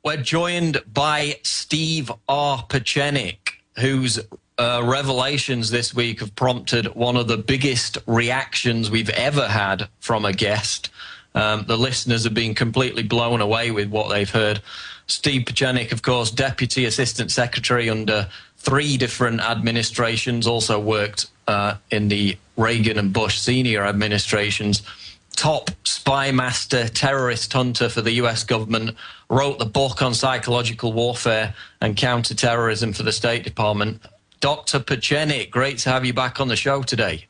We're joined by Steve R. Pieczenik, whose revelations this week have prompted one of the biggest reactions we've ever had from a guest. The listeners have been completely blown away with what they've heard. Steve Pieczenik, of course, Deputy Assistant Secretary under 3 different administrations, also worked in the Reagan and Bush senior administrations. Top spy master, terrorist hunter for the U.S. government, wrote the book on psychological warfare and counterterrorism for the State Department. Dr. Pieczenik, great to have you back on the show today.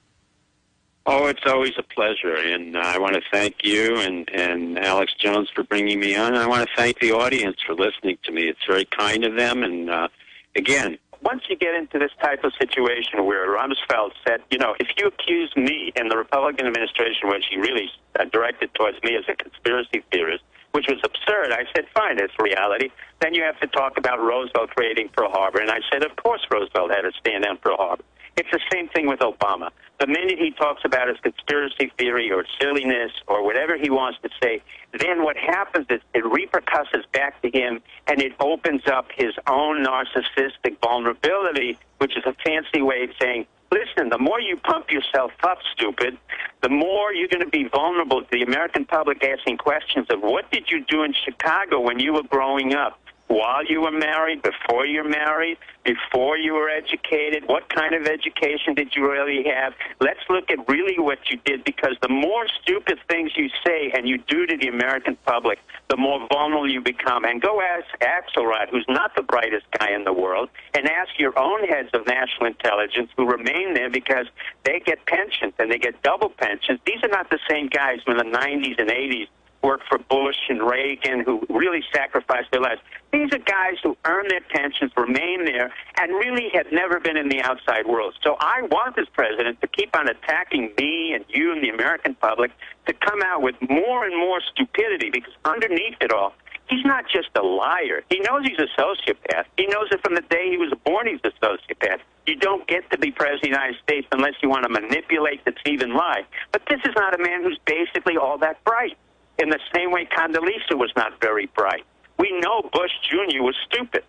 Oh, it's always a pleasure, and I want to thank you and Alex Jones for bringing me on. I want to thank the audience for listening to me. It's very kind of them, and again, once you get into this type of situation where Rumsfeld said, you know, if you accuse me in the Republican administration, which he really directed towards me as a conspiracy theorist, which was absurd, I said, fine, it's reality. Then you have to talk about Roosevelt creating Pearl Harbor, and I said, of course Roosevelt had to stand down Pearl Harbor. It's the same thing with Obama. The minute he talks about his conspiracy theory or silliness or whatever he wants to say, then what happens is it repercusses back to him, and it opens up his own narcissistic vulnerability, which is a fancy way of saying, listen, the more you pump yourself up, stupid, the more you're going to be vulnerable to the American public asking questions of what did you do in Chicago when you were growing up? While you were married, before you're married, before you were educated, what kind of education did you really have? Let's look at really what you did, because the more stupid things you say and you do to the American public, the more vulnerable you become. And go ask Axelrod, who's not the brightest guy in the world, and ask your own heads of national intelligence who remain there because they get pensions and they get double pensions. These are not the same guys from the 90s and 80s worked for Bush and Reagan, who really sacrificed their lives. These are guys who earn their pensions, remain there, and really have never been in the outside world. So I want this president to keep on attacking me and you and the American public, to come out with more and more stupidity, because underneath it all, he's not just a liar. He knows he's a sociopath. He knows it from the day he was born he's a sociopath. You don't get to be president of the United States unless you want to manipulate, deceive, and lie. But this is not a man who's basically all that bright. In the same way Condoleezza was not very bright. We know Bush Jr. was stupid.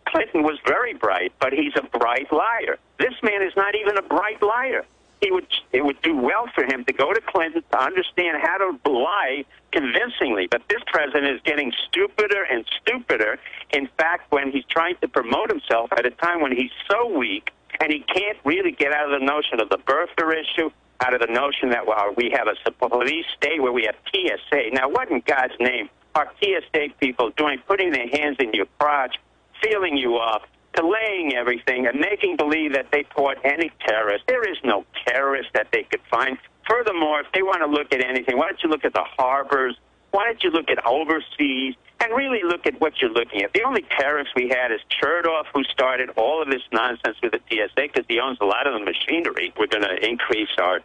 Clinton was very bright, but he's a bright liar. This man is not even a bright liar. It would do well for him to go to Clinton to understand how to lie convincingly. But this president is getting stupider and stupider. In fact, when he's trying to promote himself at a time when he's so weak and he can't really get out of the notion of the birther issue, out of the notion that we have a police state where we have TSA. Now, what in God's name are TSA people doing, putting their hands in your crotch, feeling you up, delaying everything, and making believe that they caught any terrorist? There is no terrorist that they could find. Furthermore, if they want to look at anything, why don't you look at the harbors? Why don't you look at overseas? And really look at what you're looking at. The only terrorist we had is Chertoff, who started all of this nonsense with the TSA because he owns a lot of the machinery. We're going to increase our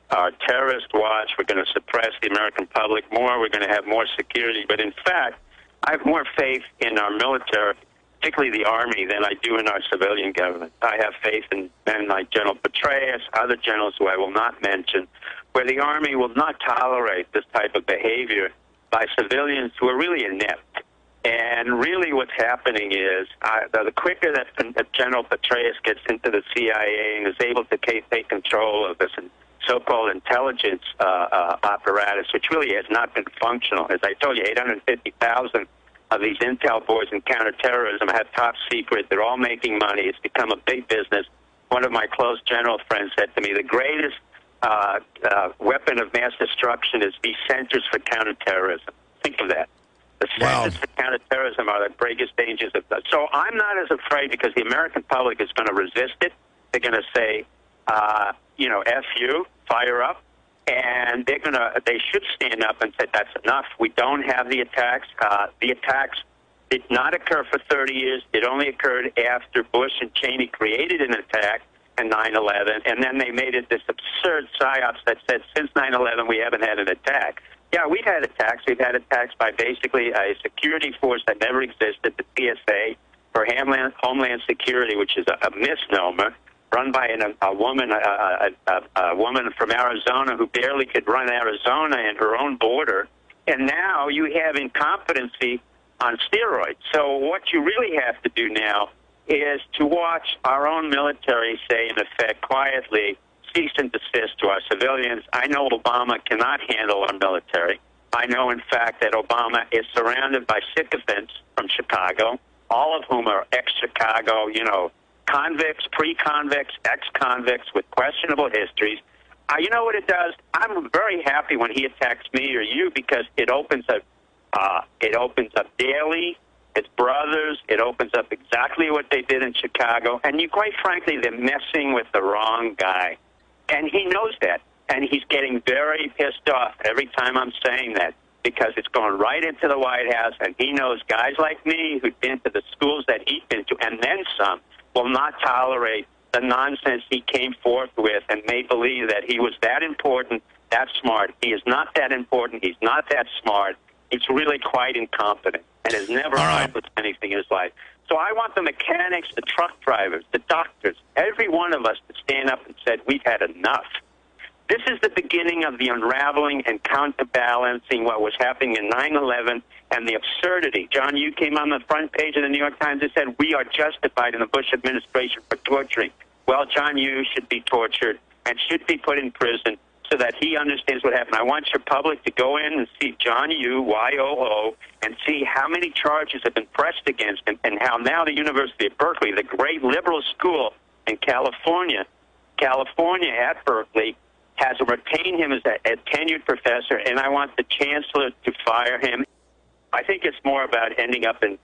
terrorist watch. We're going to suppress the American public more. We're going to have more security. But in fact, I have more faith in our military, particularly the Army, than I do in our civilian government. I have faith in men like General Petraeus, other generals who I will not mention, where the Army will not tolerate this type of behavior by civilians who are really inept. And really what's happening is the quicker that General Petraeus gets into the CIA and is able to take control of this so-called intelligence apparatus, which really has not been functional. As I told you, 850,000 of these intel boys in counterterrorism have top secret. They're all making money. It's become a big business. One of my close general friends said to me, the greatest weapon of mass destruction is these centers for counterterrorism. Think of that. The centers for counterterrorism are the greatest dangers of that. So I'm not as afraid, because the American public is going to resist it. They're going to say, F you, fire up. And they should stand up and say, that's enough. We don't have the attacks. The attacks did not occur for 30 years. It only occurred after Bush and Cheney created an attack in 9/11. And then they made it this absurd psyops that said, since 9/11, we haven't had an attack. Yeah, we've had attacks. We've had attacks by basically a security force that never existed, the TSA, for Homeland Security, which is a misnomer, run by a woman from Arizona who barely could run Arizona and her own border. And now you have incompetency on steroids. So what you really have to do now is to watch our own military say, in effect, quietly, cease and desist to our civilians. I know Obama cannot handle our military. I know, in fact, that Obama is surrounded by sycophants from Chicago, all of whom are ex-Chicago, convicts, pre-convicts, ex-convicts with questionable histories. You know what it does? I'm very happy when he attacks me or you because it opens up Daley, his brothers. It opens up exactly what they did in Chicago. And quite frankly, they're messing with the wrong guy. And he knows that. And he's getting very pissed off every time I'm saying that because it's going right into the White House. And he knows guys like me who've been to the schools that he's been to, and then some, will not tolerate the nonsense he came forth with and made believe that he was that important, that smart. He is not that important. He's not that smart. He's really quite incompetent and has never accomplished anything in his life. So I want the mechanics, the truck drivers, the doctors, every one of us to stand up and say, we've had enough. This is the beginning of the unraveling and counterbalancing what was happening in 9/11 and the absurdity. John, you came on the front page of the New York Times and said, we are justified in the Bush administration for torturing. Well, John Yoo should be tortured and should be put in prison so that he understands what happened. I want your public to go in and see John Yoo, Y-O-O, and see how many charges have been pressed against him and how now the University of Berkeley, the great liberal school in California at Berkeley, has retained him as a tenured professor, and I want the chancellor to fire him. I think it's more about ending up in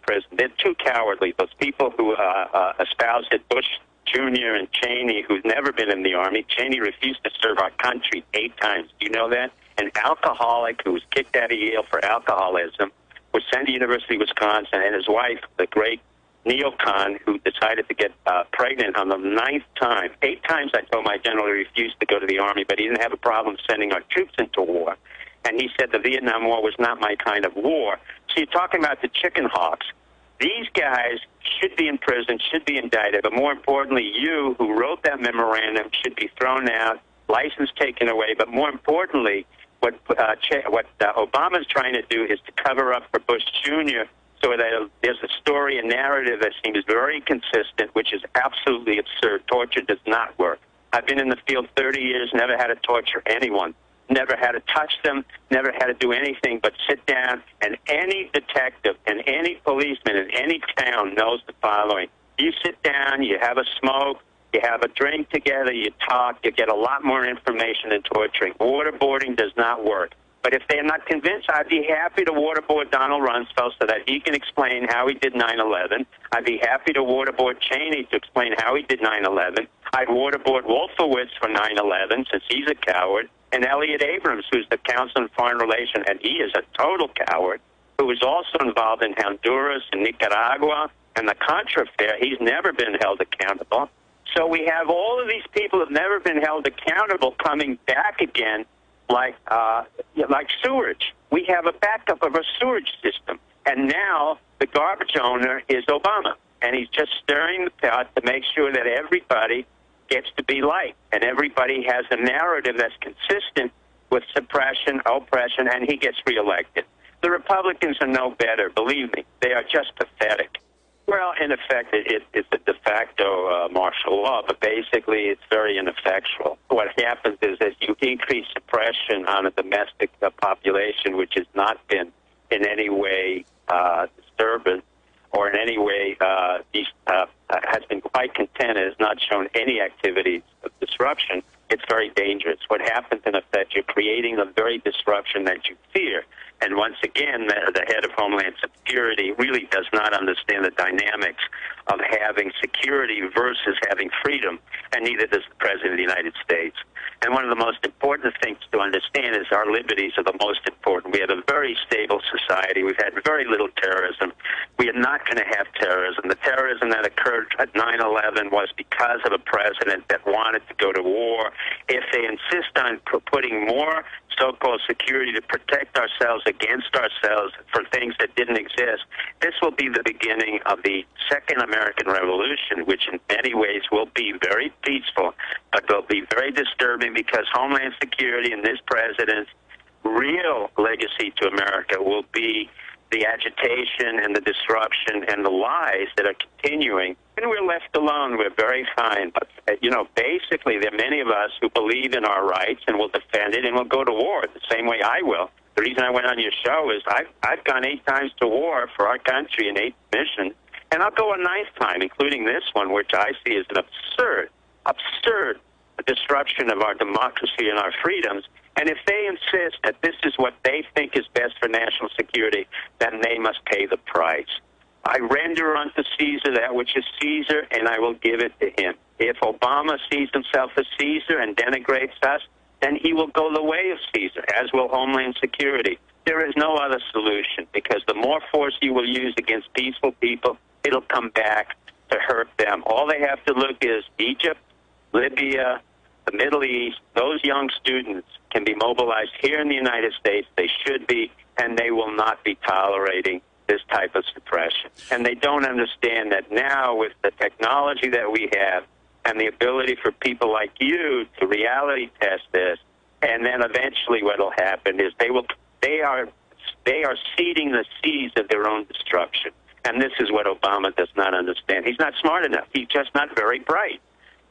prison. They're too cowardly. Those people who espoused it, Bush Jr. and Cheney, who's never been in the Army. Cheney refused to serve our country 8 times. Do you know that? An alcoholic who was kicked out of Yale for alcoholism was sent to University of Wisconsin, and his wife, the great neocon, who decided to get pregnant on the 9th time. 8 times I told my general he refused to go to the Army, but he didn't have a problem sending our troops into war. And he said the Vietnam War was not my kind of war. So you're talking about the chicken hawks. These guys should be in prison, should be indicted, but more importantly, you who wrote that memorandum should be thrown out, license taken away, but more importantly, what Obama's trying to do is to cover up for Bush Jr., so that there's a story, a narrative that seems very consistent, which is absolutely absurd. Torture does not work. I've been in the field 30 years, never had to torture anyone, never had to touch them, never had to do anything but sit down, and any detective and any policeman in any town knows the following. You sit down, you have a smoke, you have a drink together, you talk, you get a lot more information than torturing. Waterboarding does not work. But if they're not convinced, I'd be happy to waterboard Donald Rumsfeld so that he can explain how he did 9/11. I'd be happy to waterboard Cheney to explain how he did 9/11. I'd waterboard Wolfowitz for 9/11 since he's a coward, and Elliot Abrams, who's the Council on Foreign Relations, and he is a total coward, who was also involved in Honduras and Nicaragua and the Contra affair. He's never been held accountable. So we have all of these people who have never been held accountable coming back again like sewage. We have a backup of a sewage system. And now the garbage owner is Obama. And he's just stirring the pot to make sure that everybody gets to be liked. And everybody has a narrative that's consistent with suppression, oppression, and he gets reelected. The Republicans are no better. Believe me, they are just pathetic. Well, in effect, it's a de facto martial law, but basically it's very ineffectual. What happens is that you increase suppression on a domestic population which has not been in any way disturbed or in any way has been quite content and has not shown any activities of disruption. It's very dangerous. What happens, in effect, you're creating the very disruption that you fear. And once again, the head of Homeland Security really does not understand the dynamics of having security versus having freedom, and neither does the President of the United States. And one of the most important things to understand is our liberties are the most important. We have a very stable society. We've had very little terrorism. We are not going to have terrorism. The terrorism that occurred at 9/11 was because of a president that wanted to go to war. If they insist on putting more so-called security to protect ourselves against ourselves for things that didn't exist, this will be the beginning of the Second American Revolution, which in many ways will be very peaceful, but will be very disturbing because Homeland Security and this president's real legacy to America will be the agitation and the disruption and the lies that are continuing. And we're left alone. We're very fine. But, basically there are many of us who believe in our rights and will defend it and will go to war the same way I will. The reason I went on your show is I've gone 8 times to war for our country in 8 missions, and I'll go a 9th time, including this one, which I see as an absurd disruption of our democracy and our freedoms. And if they insist that this is what they think is best for national security, then they must pay the price. I render unto Caesar that which is Caesar, and I will give it to him. If Obama sees himself as Caesar and denigrates us, then he will go the way of Caesar, as will Homeland Security. There is no other solution, because the more force you will use against peaceful people, it'll come back to hurt them. All they have to look is Egypt, Libya, the Middle East. Those young students can be mobilized here in the United States. They should be, and they will not be tolerating this type of suppression. And they don't understand that now, with the technology that we have and the ability for people like you to reality test this, and then eventually what will happen is they are seeding the seeds of their own destruction. And this is what Obama does not understand. He's not smart enough. He's just not very bright.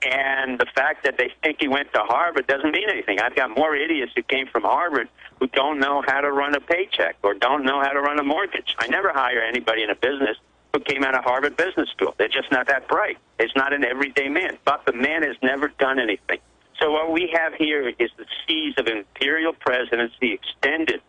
And the fact that they think he went to Harvard doesn't mean anything. I've got more idiots who came from Harvard who don't know how to run a paycheck or don't know how to run a mortgage. I never hire anybody in a business who came out of Harvard Business School. They're just not that bright. It's not an everyday man. But the man has never done anything. So what we have here is the seeds of imperial presidency extended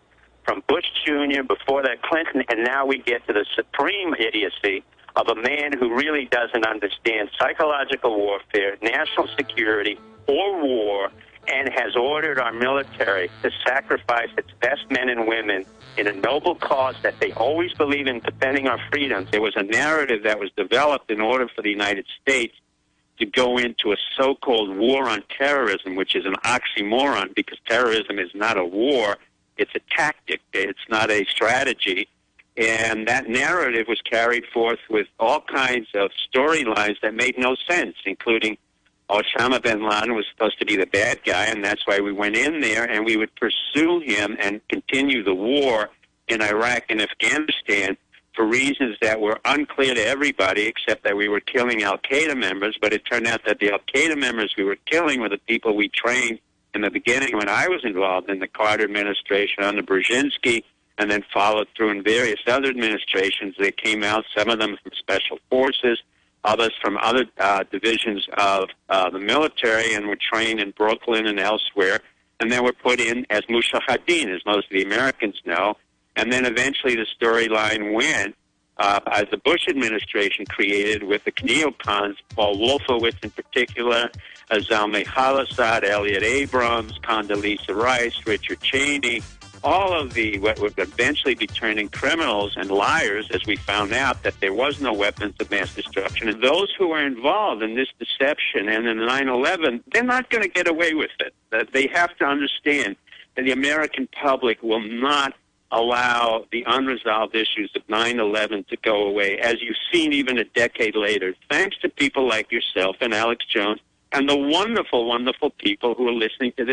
from Bush Jr., before that Clinton, and now we get to the supreme idiocy of a man who really doesn't understand psychological warfare, national security, or war, and has ordered our military to sacrifice its best men and women in a noble cause that they always believe in, defending our freedoms. There was a narrative that was developed in order for the United States to go into a so-called war on terrorism, which is an oxymoron, because terrorism is not a war, it's a tactic, it's not a strategy. And that narrative was carried forth with all kinds of storylines that made no sense, including Osama bin Laden was supposed to be the bad guy, and that's why we went in there, and we would pursue him and continue the war in Iraq and Afghanistan for reasons that were unclear to everybody, except that we were killing al-Qaeda members. But it turned out that the al-Qaeda members we were killing were the people we trained in the beginning when I was involved in the Carter administration under Brzezinski, and then followed through in various other administrations. They came out, some of them from special forces, others from other divisions of the military, and were trained in Brooklyn and elsewhere, and then were put in as mushahideen, as most of the Americans know. And then eventually the storyline went, as the Bush administration created with the neocons, Paul Wolfowitz in particular, Zalmay Khalilzad, Elliot Abrams, Condoleezza Rice, Richard Cheney, all of the what would eventually be turning criminals and liars, as we found out that there was no weapons of mass destruction. And those who are involved in this deception and in 9/11, they're not going to get away with it. They have to understand that the American public will not allow the unresolved issues of 9/11 to go away, as you've seen even a decade later, thanks to people like yourself and Alex Jones and the wonderful, wonderful people who are listening to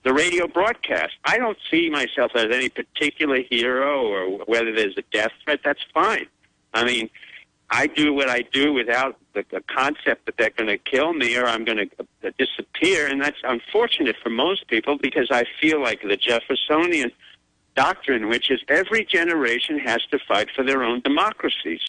the radio broadcast. I don't see myself as any particular hero, or whether there's a death threat, that's fine. I mean, I do what I do without the concept that they're going to kill me or I'm going to disappear, and that's unfortunate for most people, because I feel like the Jeffersonian doctrine, which is every generation has to fight for their own democracy.